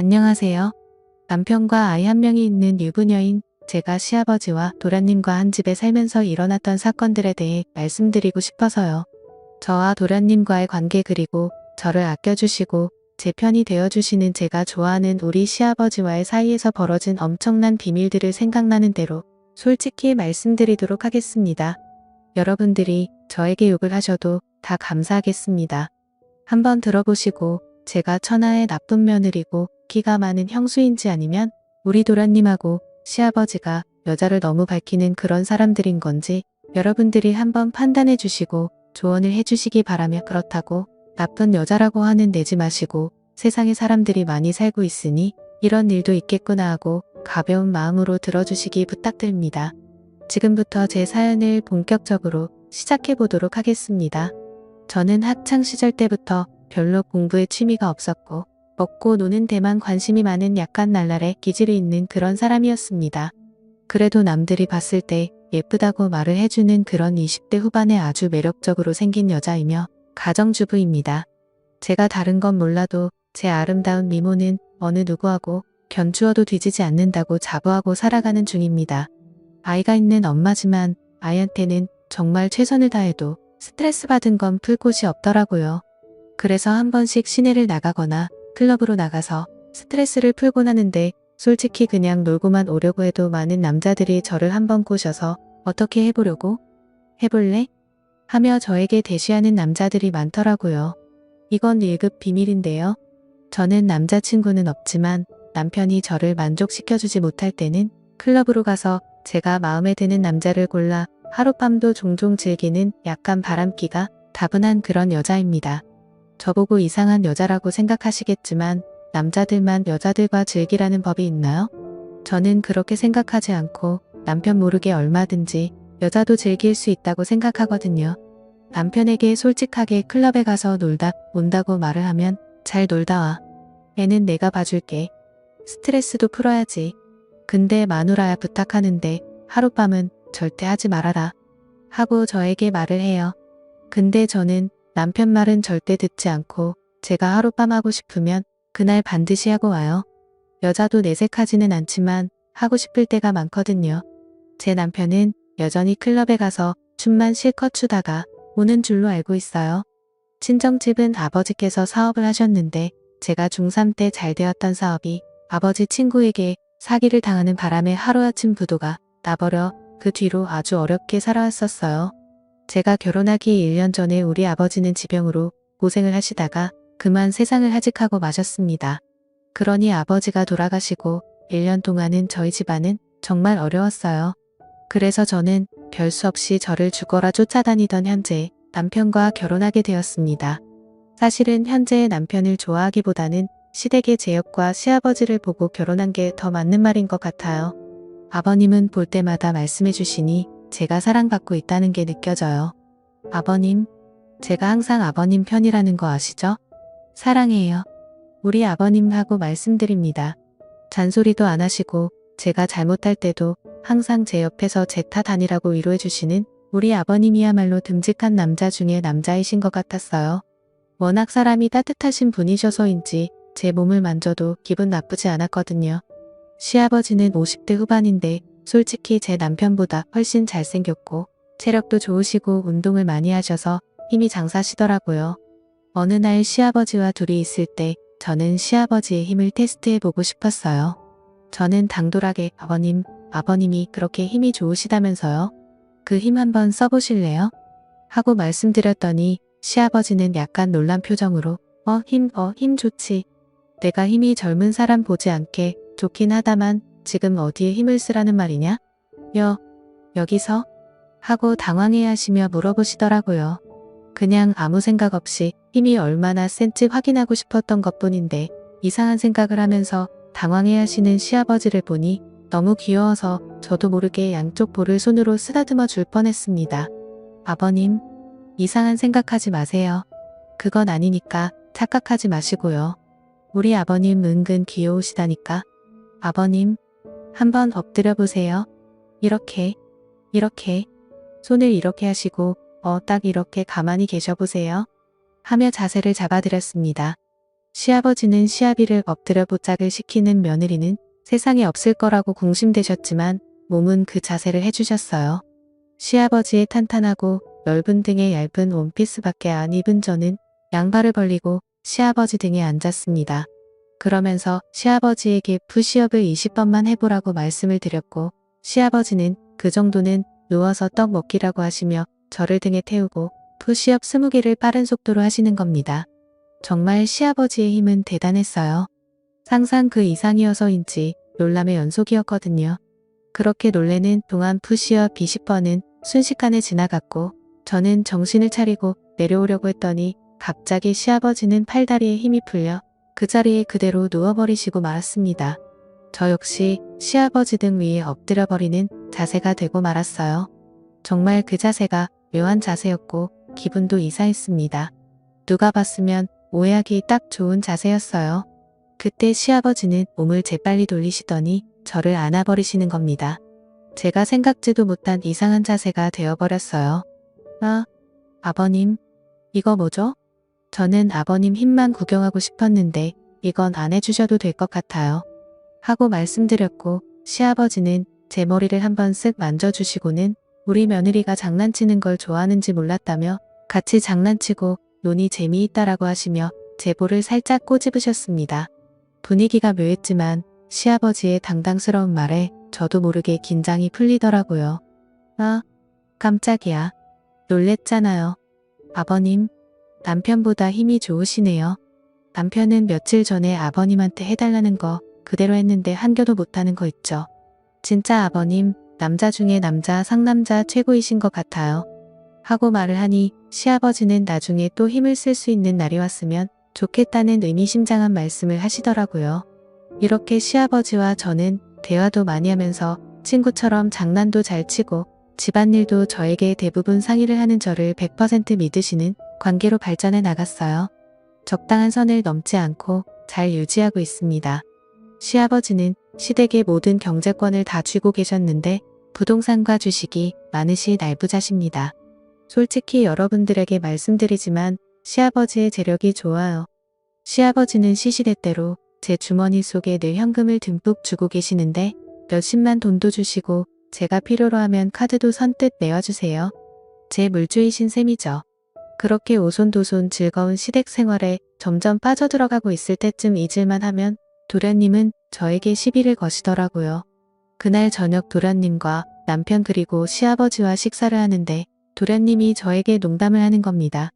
안녕하세요. 남편과 아이 한 명이 있는 유부녀인 제가 시아버지와 도련님과 한 집에 살면서 일어났던 사건들에 대해 말씀드리고 싶어서요. 저와 도련님과의 관계 그리고 저를 아껴주시고 제 편이 되어주시는 제가 좋아하는 우리 시아버지와의 사이에서 벌어진 엄청난 비밀들을 생각나는 대로 솔직히 말씀드리도록 하겠습니다. 여러분들이 저에게 욕을 하셔도 다 감사하겠습니다. 한번 들어보시고 제가 천하의 나쁜 며느리고 기가 많은 형수인지 아니면 우리 도련님하고 시아버지가 여자를 너무 밝히는 그런 사람들인 건지 여러분들이 한번 판단해 주시고 조언을 해 주시기 바라며, 그렇다고 나쁜 여자라고 하는 내지 마시고 세상에 사람들이 많이 살고 있으니 이런 일도 있겠구나 하고 가벼운 마음으로 들어주시기 부탁드립니다. 지금부터 제 사연을 본격적으로 시작해 보도록 하겠습니다. 저는 학창시절 때부터 별로 공부에 취미가 없었고 먹고 노는 데만 관심이 많은 약간 날라래 기질이 있는 그런 사람이었습니다. 그래도 남들이 봤을 때 예쁘다고 말을 해주는 그런 20대 후반에 아주 매력적으로 생긴 여자이며 가정주부입니다. 제가 다른 건 몰라도 제 아름다운 미모는 어느 누구하고 견주어도 뒤지지 않는다고 자부하고 살아가는 중입니다. 아이가 있는 엄마지만 아이한테는 정말 최선을 다해도 스트레스 받은 건 풀 곳이 없더라고요. 그래서 한 번씩 시내를 나가거나 클럽으로 나가서 스트레스를 풀곤 하는데, 솔직히 그냥 놀고만 오려고 해도 많은 남자들이 저를 한번 꼬셔서 어떻게 해보려고? 해볼래? 하며 저에게 대시하는 남자들이 많더라고요. 이건 1급 비밀인데요. 저는 남자친구는 없지만 남편이 저를 만족시켜주지 못할 때는 클럽으로 가서 제가 마음에 드는 남자를 골라 하룻밤도 종종 즐기는 약간 바람기가 다분한 그런 여자입니다. 저보고 이상한 여자라고 생각하시겠지만 남자들만 여자들과 즐기라는 법이 있나요? 저는 그렇게 생각하지 않고 남편 모르게 얼마든지 여자도 즐길 수 있다고 생각하거든요. 남편에게 솔직하게 클럽에 가서 놀다 온다고 말을 하면 잘 놀다 와. 애는 내가 봐줄게. 스트레스도 풀어야지. 근데 마누라야 부탁하는데 하룻밤은 절대 하지 말아라. 하고 저에게 말을 해요. 근데 저는 남편 말은 절대 듣지 않고 제가 하룻밤 하고 싶으면 그날 반드시 하고 와요. 여자도 내색하지는 않지만 하고 싶을 때가 많거든요. 제 남편은 여전히 클럽에 가서 춤만 실컷 추다가 오는 줄로 알고 있어요. 친정집은 아버지께서 사업을 하셨는데 제가 중3 때 잘 되었던 사업이 아버지 친구에게 사기를 당하는 바람에 하루아침 부도가 나버려 그 뒤로 아주 어렵게 살아왔었어요. 제가 결혼하기 1년 전에 우리 아버지는 지병으로 고생을 하시다가 그만 세상을 하직하고 마셨습니다. 그러니 아버지가 돌아가시고 1년 동안은 저희 집안은 정말 어려웠어요. 그래서 저는 별 수 없이 저를 죽어라 쫓아다니던 현재의 남편과 결혼하게 되었습니다. 사실은 현재의 남편을 좋아하기보다는 시댁의 제역과 시아버지를 보고 결혼한 게 더 맞는 말인 것 같아요. 아버님은 볼 때마다 말씀해 주시니 제가 사랑받고 있다는 게 느껴져요. 아버님, 제가 항상 아버님 편이라는 거 아시죠? 사랑해요. 우리 아버님 하고 말씀드립니다. 잔소리도 안 하시고 제가 잘못할 때도 항상 제 옆에서 제 탓 아니라고 위로해 주시는 우리 아버님이야말로 듬직한 남자 중에 남자이신 것 같았어요. 워낙 사람이 따뜻하신 분이셔서인지 제 몸을 만져도 기분 나쁘지 않았거든요. 시아버지는 50대 후반인데 솔직히 제 남편보다 훨씬 잘생겼고 체력도 좋으시고 운동을 많이 하셔서 힘이 장사시더라고요. 어느 날 시아버지와 둘이 있을 때 저는 시아버지의 힘을 테스트해보고 싶었어요. 저는 당돌하게 아버님이 그렇게 힘이 좋으시다면서요? 그 힘 한번 써보실래요? 하고 말씀드렸더니 시아버지는 약간 놀란 표정으로 힘 좋지. 내가 힘이 젊은 사람 보지 않게 좋긴 하다만 지금 어디에 힘을 쓰라는 말이냐? 여기서? 하고 당황해 하시며 물어보시더라고요. 그냥 아무 생각 없이 힘이 얼마나 센지 확인하고 싶었던 것뿐인데 이상한 생각을 하면서 당황해 하시는 시아버지를 보니 너무 귀여워서 저도 모르게 양쪽 볼을 손으로 쓰다듬어 줄 뻔했습니다. 아버님, 이상한 생각하지 마세요. 그건 아니니까 착각하지 마시고요. 우리 아버님 은근 귀여우시다니까. 아버님, 한번 엎드려 보세요. 이렇게. 손을 이렇게 하시고 딱 이렇게 가만히 계셔 보세요. 하며 자세를 잡아드렸습니다. 시아버지는 시아비를 엎드려 보짝을 시키는 며느리는 세상에 없을 거라고 공심되셨지만 몸은 그 자세를 해주셨어요. 시아버지의 탄탄하고 넓은 등에 얇은 원피스밖에 안 입은 저는 양발을 벌리고 시아버지 등에 앉았습니다. 그러면서 시아버지에게 푸시업을 20번만 해보라고 말씀을 드렸고 시아버지는 그 정도는 누워서 떡 먹기라고 하시며 저를 등에 태우고 푸시업 20개를 빠른 속도로 하시는 겁니다. 정말 시아버지의 힘은 대단했어요. 상상 그 이상이어서인지 놀람의 연속이었거든요. 그렇게 놀래는 동안 푸시업 20번은 순식간에 지나갔고 저는 정신을 차리고 내려오려고 했더니 갑자기 시아버지는 팔다리에 힘이 풀려 그 자리에 그대로 누워버리시고 말았습니다. 저 역시 시아버지 등 위에 엎드려 버리는 자세가 되고 말았어요. 정말 그 자세가 묘한 자세였고 기분도 이상했습니다. 누가 봤으면 오해하기 딱 좋은 자세였어요. 그때 시아버지는 몸을 재빨리 돌리시더니 저를 안아버리시는 겁니다. 제가 생각지도 못한 이상한 자세가 되어버렸어요. 아, 아버님, 이거 뭐죠? 저는 아버님 힘만 구경하고 싶었는데 이건 안 해주셔도 될 것 같아요. 하고 말씀드렸고 시아버지는 제 머리를 한번 쓱 만져주시고는 우리 며느리가 장난치는 걸 좋아하는지 몰랐다며 같이 장난치고 논이 재미있다라고 하시며 제 볼을 살짝 꼬집으셨습니다. 분위기가 묘했지만 시아버지의 당당스러운 말에 저도 모르게 긴장이 풀리더라고요. 아, 깜짝이야. 놀랬잖아요. 아버님, 남편보다 힘이 좋으시네요. 남편은 며칠 전에 아버님한테 해달라는 거 그대로 했는데 한 겨도 못하는 거 있죠. 진짜 아버님, 남자 중에 남자 상남자 최고이신 것 같아요. 하고 말을 하니 시아버지는 나중에 또 힘을 쓸 수 있는 날이 왔으면 좋겠다는 의미심장한 말씀을 하시더라고요. 이렇게 시아버지와 저는 대화도 많이 하면서 친구처럼 장난도 잘 치고 집안일도 저에게 대부분 상의를 하는 저를 100% 믿으시는 관계로 발전해 나갔어요. 적당한 선을 넘지 않고 잘 유지하고 있습니다. 시아버지는 시댁의 모든 경제권을 다 쥐고 계셨는데 부동산과 주식이 많으시 날부자십니다. 솔직히 여러분들에게 말씀드리지만 시아버지의 재력이 좋아요. 시아버지는 시시때때로 제 주머니 속에 늘 현금을 듬뿍 주고 계시는데 몇십만 돈도 주시고 제가 필요로 하면 카드도 선뜻 내와주세요. 제 물주이신 셈이죠. 그렇게 오손도손 즐거운 시댁 생활에 점점 빠져들어가고 있을 때쯤 잊을만 하면 도련님은 저에게 시비를 거시더라고요. 그날 저녁 도련님과 남편 그리고 시아버지와 식사를 하는데 도련님이 저에게 농담을 하는 겁니다.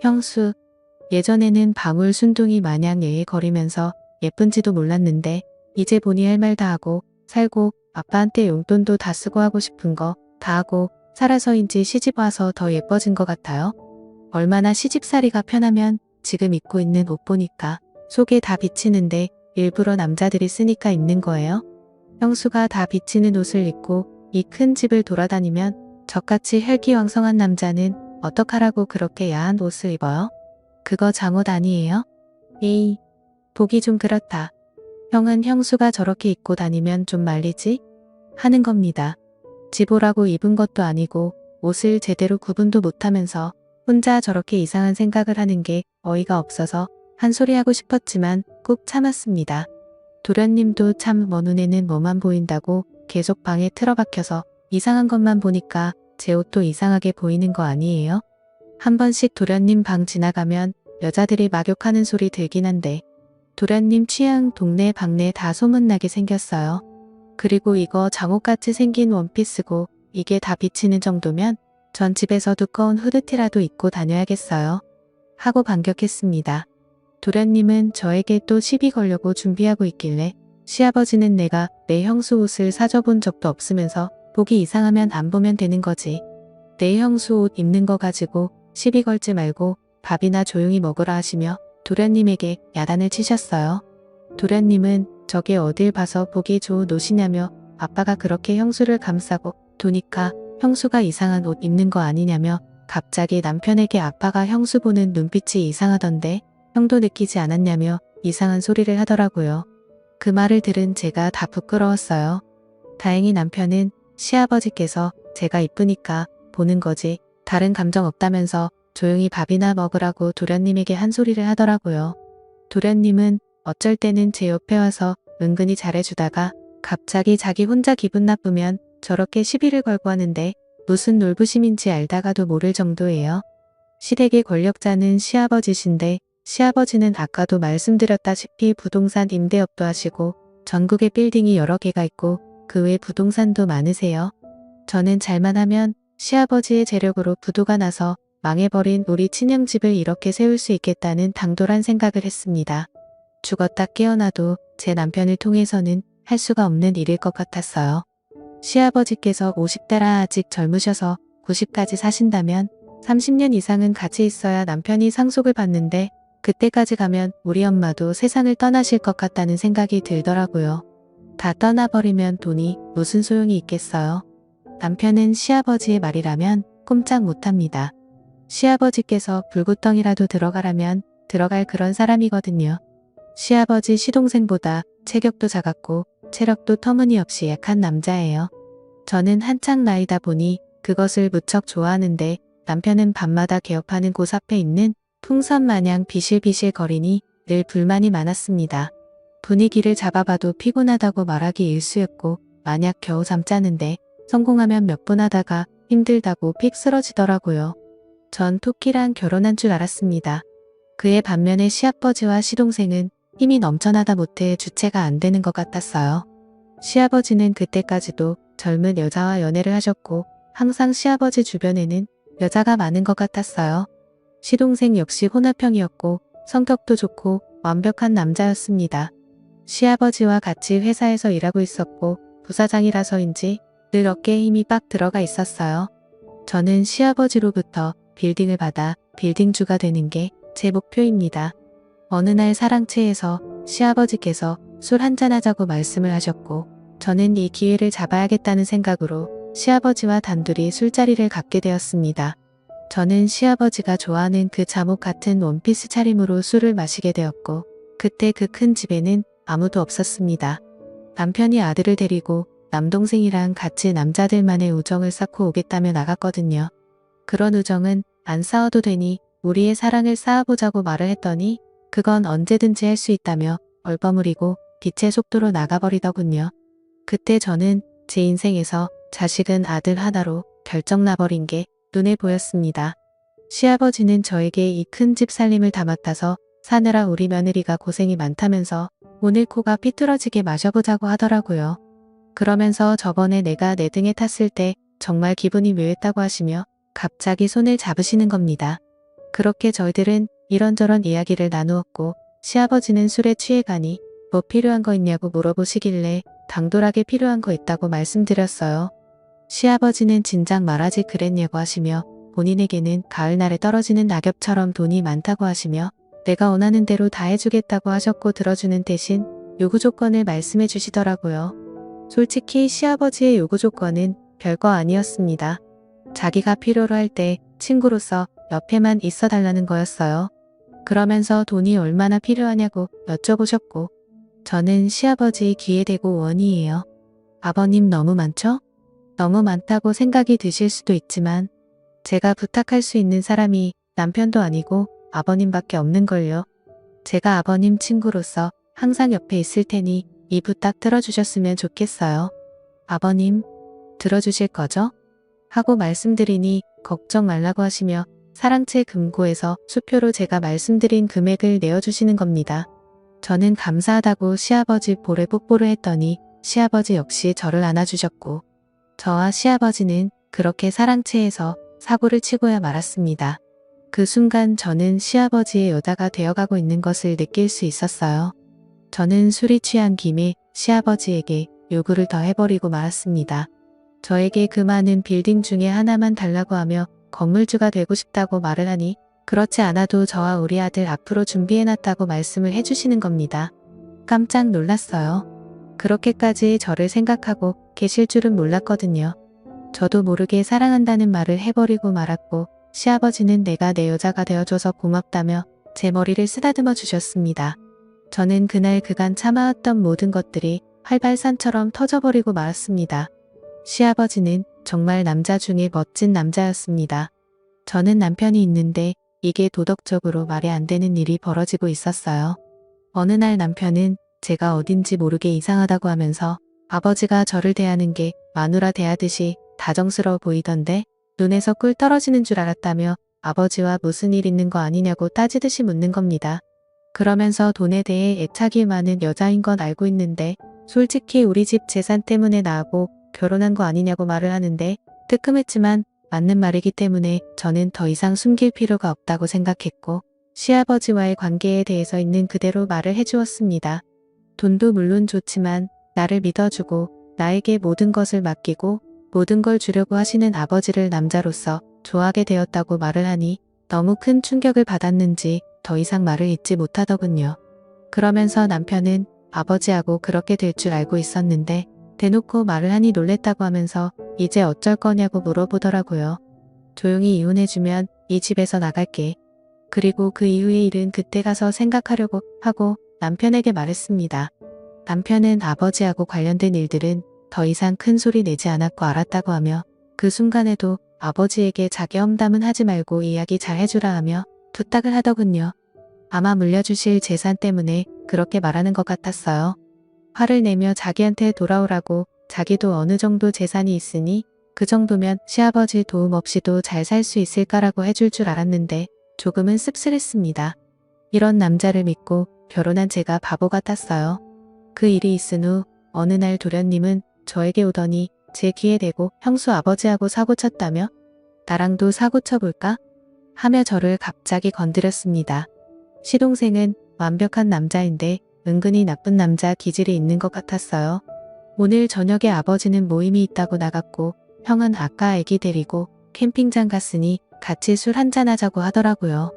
형수, 예전에는 방울 순둥이 마냥 예예거리면서 예쁜지도 몰랐는데 이제 보니 할 말 다 하고 살고 아빠한테 용돈도 다 쓰고 하고 싶은 거 다 하고 살아서인지 시집와서 더 예뻐진 것 같아요. 얼마나 시집살이가 편하면 지금 입고 있는 옷 보니까 속에 다 비치는데 일부러 남자들이 쓰니까 입는 거예요. 형수가 다 비치는 옷을 입고 이 큰 집을 돌아다니면 저같이 혈기왕성한 남자는 어떡하라고 그렇게 야한 옷을 입어요? 그거 잠옷 아니에요? 에이, 보기 좀 그렇다. 형은 형수가 저렇게 입고 다니면 좀 말리지? 하는 겁니다. 지보라고 입은 것도 아니고 옷을 제대로 구분도 못하면서 혼자 저렇게 이상한 생각을 하는 게 어이가 없어서 한 소리 하고 싶었지만 꾹 참았습니다. 도련님도 참 먼 눈에는 뭐만 보인다고 계속 방에 틀어박혀서 이상한 것만 보니까 제 옷도 이상하게 보이는 거 아니에요? 한 번씩 도련님 방 지나가면 여자들이 막욕하는 소리 들긴 한데 도련님 취향 동네 방네 다 소문나게 생겼어요. 그리고 이거 잠옷같이 생긴 원피스고 이게 다 비치는 정도면 전 집에서 두꺼운 후드티라도 입고 다녀야겠어요. 하고 반격했습니다. 도련님은 저에게 또 시비 걸려고 준비하고 있길래 시아버지는 내가 내 형수 옷을 사줘본 적도 없으면서 보기 이상하면 안 보면 되는 거지. 내 형수 옷 입는 거 가지고 시비 걸지 말고 밥이나 조용히 먹으라 하시며 도련님에게 야단을 치셨어요. 도련님은 저게 어딜 봐서 보기 좋은 옷이냐며 아빠가 그렇게 형수를 감싸고 도니까 형수가 이상한 옷 입는 거 아니냐며 갑자기 남편에게 아빠가 형수 보는 눈빛이 이상하던데 형도 느끼지 않았냐며 이상한 소리를 하더라고요. 그 말을 들은 제가 다 부끄러웠어요. 다행히 남편은 시아버지께서 제가 이쁘니까 보는 거지 다른 감정 없다면서 조용히 밥이나 먹으라고 도련님에게 한 소리를 하더라고요. 도련님은 어쩔 때는 제 옆에 와서 은근히 잘해주다가 갑자기 자기 혼자 기분 나쁘면 저렇게 시비를 걸고 하는데 무슨 놀부심인지 알다가도 모를 정도예요. 시댁의 권력자는 시아버지신데 시아버지는 아까도 말씀드렸다시피 부동산 임대업도 하시고 전국에 빌딩이 여러 개가 있고 그 외 부동산도 많으세요. 저는 잘만 하면 시아버지의 재력으로 부도가 나서 망해버린 우리 친형집을 이렇게 세울 수 있겠다는 당돌한 생각을 했습니다. 죽었다 깨어나도 제 남편을 통해서는 할 수가 없는 일일 것 같았어요. 시아버지께서 50대라 아직 젊으셔서 90까지 사신다면 30년 이상은 같이 있어야 남편이 상속을 받는데 그때까지 가면 우리 엄마도 세상을 떠나실 것 같다는 생각이 들더라고요. 다 떠나버리면 돈이 무슨 소용이 있겠어요. 남편은 시아버지의 말이라면 꼼짝 못합니다. 시아버지께서 불구덩이라도 들어가라면 들어갈 그런 사람이거든요. 시아버지 시동생보다 체격도 작았고 체력도 터무니없이 약한 남자예요. 저는 한창 나이다 보니 그것을 무척 좋아하는데 남편은 밤마다 개업하는 곳 앞에 있는 풍선 마냥 비실비실 거리니 늘 불만이 많았습니다. 분위기를 잡아봐도 피곤하다고 말하기 일쑤였고 만약 겨우 잠자는데 성공하면 몇 분 하다가 힘들다고 픽 쓰러지더라고요. 전 토끼랑 결혼한 줄 알았습니다. 그의 반면에 시아버지와 시동생은 힘이 넘쳐나다 못해 주체가 안 되는 것 같았어요. 시아버지는 그때까지도 젊은 여자와 연애를 하셨고 항상 시아버지 주변에는 여자가 많은 것 같았어요. 시동생 역시 혼합형이었고 성격도 좋고 완벽한 남자였습니다. 시아버지와 같이 회사에서 일하고 있었고 부사장이라서인지 늘 어깨에 힘이 빡 들어가 있었어요. 저는 시아버지로부터 빌딩을 받아 빌딩주가 되는 게 제 목표입니다. 어느 날 사랑채에서 시아버지께서 술 한잔하자고 말씀을 하셨고 저는 이 기회를 잡아야겠다는 생각으로 시아버지와 단둘이 술자리를 갖게 되었습니다. 저는 시아버지가 좋아하는 그 잠옷 같은 원피스 차림으로 술을 마시게 되었고 그때 그 큰 집에는 아무도 없었습니다. 남편이 아들을 데리고 남동생이랑 같이 남자들만의 우정을 쌓고 오겠다며 나갔거든요. 그런 우정은 안 싸워도 되니 우리의 사랑을 쌓아보자고 말을 했더니 그건 언제든지 할 수 있다며 얼버무리고 빛의 속도로 나가버리더군요. 그때 저는 제 인생에서 자식은 아들 하나로 결정나버린 게 눈에 보였습니다. 시아버지는 저에게 이 큰 집 살림을 다 맡아서 사느라 우리 며느리가 고생이 많다면서 오늘 코가 삐뚤어지게 마셔보자고 하더라고요. 그러면서 저번에 내가 내 등에 탔을 때 정말 기분이 묘했다고 하시며 갑자기 손을 잡으시는 겁니다. 그렇게 저희들은 이런저런 이야기를 나누었고 시아버지는 술에 취해가니 뭐 필요한 거 있냐고 물어보시길래 당돌하게 필요한 거 있다고 말씀드렸어요. 시아버지는 진작 말하지 그랬냐고 하시며 본인에게는 가을날에 떨어지는 낙엽처럼 돈이 많다고 하시며 내가 원하는 대로 다 해주겠다고 하셨고 들어주는 대신 요구 조건을 말씀해 주시더라고요. 솔직히 시아버지의 요구 조건은 별거 아니었습니다. 자기가 필요로 할 때 친구로서 옆에만 있어 달라는 거였어요. 그러면서 돈이 얼마나 필요하냐고 여쭤보셨고 저는 시아버지 귀에 대고 원이에요. 아버님 너무 많죠? 너무 많다고 생각이 드실 수도 있지만 제가 부탁할 수 있는 사람이 남편도 아니고 아버님밖에 없는걸요. 제가 아버님 친구로서 항상 옆에 있을 테니 이 부탁 들어주셨으면 좋겠어요. 아버님, 들어주실 거죠? 하고 말씀드리니 걱정 말라고 하시며 사랑채 금고에서 수표로 제가 말씀드린 금액을 내어주시는 겁니다. 저는 감사하다고 시아버지 볼에 뽀뽀를 했더니 시아버지 역시 저를 안아주셨고 저와 시아버지는 그렇게 사랑채에서 사고를 치고야 말았습니다. 그 순간 저는 시아버지의 여자가 되어가고 있는 것을 느낄 수 있었어요. 저는 술이 취한 김에 시아버지에게 요구를 더 해버리고 말았습니다. 저에게 그 많은 빌딩 중에 하나만 달라고 하며 건물주가 되고 싶다고 말을 하니 그렇지 않아도 저와 우리 아들 앞으로 준비해놨다고 말씀을 해주시는 겁니다. 깜짝 놀랐어요. 그렇게까지 저를 생각하고 계실 줄은 몰랐거든요. 저도 모르게 사랑한다는 말을 해버리고 말았고 시아버지는 내가 내 여자가 되어줘서 고맙다며 제 머리를 쓰다듬어 주셨습니다. 저는 그날 그간 참아왔던 모든 것들이 활발산처럼 터져버리고 말았습니다. 시아버지는 정말 남자 중에 멋진 남자였습니다. 저는 남편이 있는데 이게 도덕적으로 말이 안 되는 일이 벌어지고 있었어요. 어느 날 남편은 제가 어딘지 모르게 이상하다고 하면서 아버지가 저를 대하는 게 마누라 대하듯이 다정스러워 보이던데 눈에서 꿀 떨어지는 줄 알았다며 아버지와 무슨 일 있는 거 아니냐고 따지듯이 묻는 겁니다. 그러면서 돈에 대해 애착이 많은 여자인 건 알고 있는데 솔직히 우리 집 재산 때문에 나하고 결혼한 거 아니냐고 말을 하는데 뜨끔했지만 맞는 말이기 때문에 저는 더 이상 숨길 필요가 없다고 생각했고 시아버지와의 관계에 대해서 있는 그대로 말을 해주었습니다. 돈도 물론 좋지만 나를 믿어주고 나에게 모든 것을 맡기고 모든 걸 주려고 하시는 아버지를 남자로서 좋아하게 되었다고 말을 하니 너무 큰 충격을 받았는지 더 이상 말을 잇지 못하더군요. 그러면서 남편은 아버지하고 그렇게 될 줄 알고 있었는데 대놓고 말을 하니 놀랬다고 하면서 이제 어쩔 거냐고 물어보더라고요. 조용히 이혼해주면 이 집에서 나갈게. 그리고 그 이후의 일은 그때 가서 생각하려고 하고 남편에게 말했습니다. 남편은 아버지하고 관련된 일들은 더 이상 큰 소리 내지 않았고 알았다고 하며 그 순간에도 아버지에게 자기 험담은 하지 말고 이야기 잘 해주라 하며 부탁을 하더군요. 아마 물려주실 재산 때문에 그렇게 말하는 것 같았어요. 화를 내며 자기한테 돌아오라고 자기도 어느 정도 재산이 있으니 그 정도면 시아버지 도움 없이도 잘 살 수 있을까라고 해줄 줄 알았는데 조금은 씁쓸했습니다. 이런 남자를 믿고 결혼한 제가 바보 같았어요. 그 일이 있은 후 어느 날 도련님은 저에게 오더니 제 귀에 대고 형수 아버지하고 사고 쳤다며? 나랑도 사고 쳐볼까? 하며 저를 갑자기 건드렸습니다. 시동생은 완벽한 남자인데 은근히 나쁜 남자 기질이 있는 것 같았어요. 오늘 저녁에 아버지는 모임이 있다고 나갔고 형은 아까 애기 데리고 캠핑장 갔으니 같이 술 한잔하자고 하더라고요.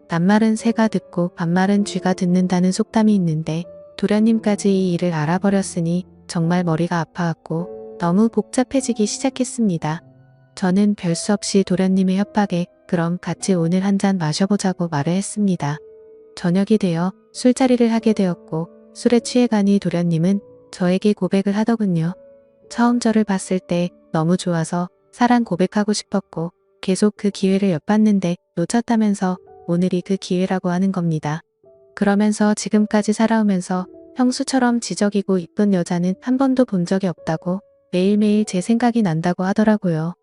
낱말은 새가 듣고 반말은 쥐가 듣는다는 속담이 있는데 도련님까지 이 일을 알아버렸으니 정말 머리가 아파왔고 너무 복잡해지기 시작했습니다. 저는 별 수 없이 도련님의 협박에 그럼 같이 오늘 한잔 마셔보자고 말을 했습니다. 저녁이 되어 술자리를 하게 되었고 술에 취해가니 도련님은 저에게 고백을 하더군요. 처음 저를 봤을 때 너무 좋아서 사랑 고백하고 싶었고 계속 그 기회를 엿봤는데 놓쳤다면서 오늘이 그 기회라고 하는 겁니다. 그러면서 지금까지 살아오면서 형수처럼 지적이고 이쁜 여자는 한 번도 본 적이 없다고 매일매일 제 생각이 난다고 하더라고요.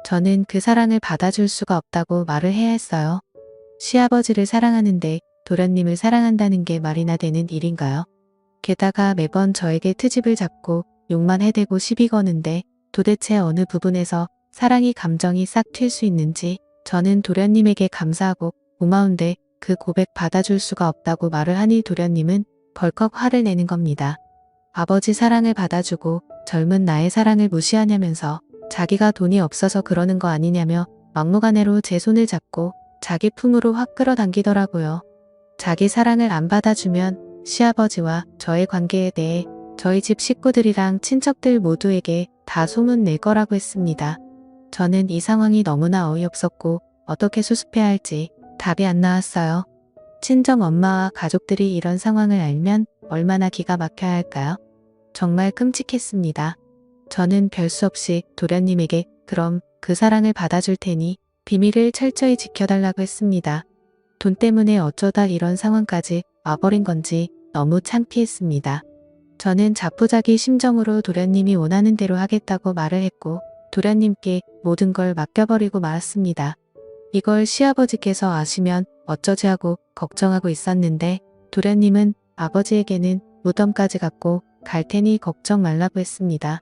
저는 그 사랑을 받아줄 수가 없다고 말을 해야 했어요. 시아버지를 사랑하는데 도련님을 사랑한다는 게 말이나 되는 일인가요? 게다가 매번 저에게 트집을 잡고 욕만 해대고 시비 거는데 도대체 어느 부분에서 사랑이 감정이 싹 튈 수 있는지 저는 도련님에게 감사하고 고마운데 그 고백 받아줄 수가 없다고 말을 하니 도련님은 벌컥 화를 내는 겁니다. 아버지 사랑을 받아주고 젊은 나의 사랑을 무시하냐면서 자기가 돈이 없어서 그러는 거 아니냐며 막무가내로 제 손을 잡고 자기 품으로 확 끌어당기더라고요. 자기 사랑을 안 받아주면 시아버지와 저의 관계에 대해 저희 집 식구들이랑 친척들 모두에게 다 소문 낼 거라고 했습니다. 저는 이 상황이 너무나 어이없었고 어떻게 수습해야 할지 답이 안 나왔어요. 친정 엄마와 가족들이 이런 상황을 알면 얼마나 기가 막혀야 할까요? 정말 끔찍했습니다. 저는 별 수 없이 도련님에게 그럼 그 사랑을 받아줄 테니 비밀을 철저히 지켜달라고 했습니다. 돈 때문에 어쩌다 이런 상황까지 와버린 건지 너무 창피했습니다. 저는 자포자기 심정으로 도련님이 원하는 대로 하겠다고 말을 했고 도련님께 모든 걸 맡겨버리고 말았습니다. 이걸 시아버지께서 아시면 어쩌지 하고 걱정하고 있었는데 도련님은 아버지에게는 무덤까지 갖고 갈 테니 걱정 말라고 했습니다.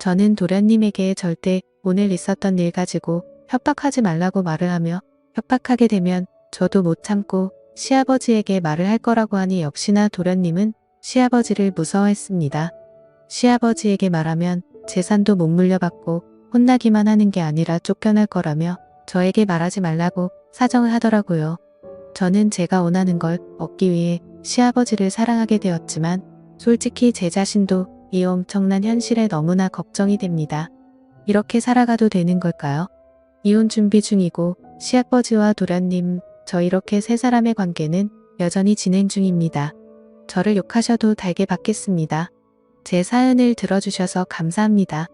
저는 도련님에게 절대 오늘 있었던 일 가지고 협박하지 말라고 말을 하며 협박하게 되면 저도 못 참고 시아버지에게 말을 할 거라고 하니 역시나 도련님은 시아버지를 무서워했습니다. 시아버지에게 말하면 재산도 못 물려받고 혼나기만 하는 게 아니라 쫓겨날 거라며 저에게 말하지 말라고 사정을 하더라고요. 저는 제가 원하는 걸 얻기 위해 시아버지를 사랑하게 되었지만 솔직히 제 자신도 이 엄청난 현실에 너무나 걱정이 됩니다. 이렇게 살아가도 되는 걸까요? 이혼 준비 중이고 시아버지와 도련님, 저 이렇게 세 사람의 관계는 여전히 진행 중입니다. 저를 욕하셔도 달게 받겠습니다. 제 사연을 들어주셔서 감사합니다.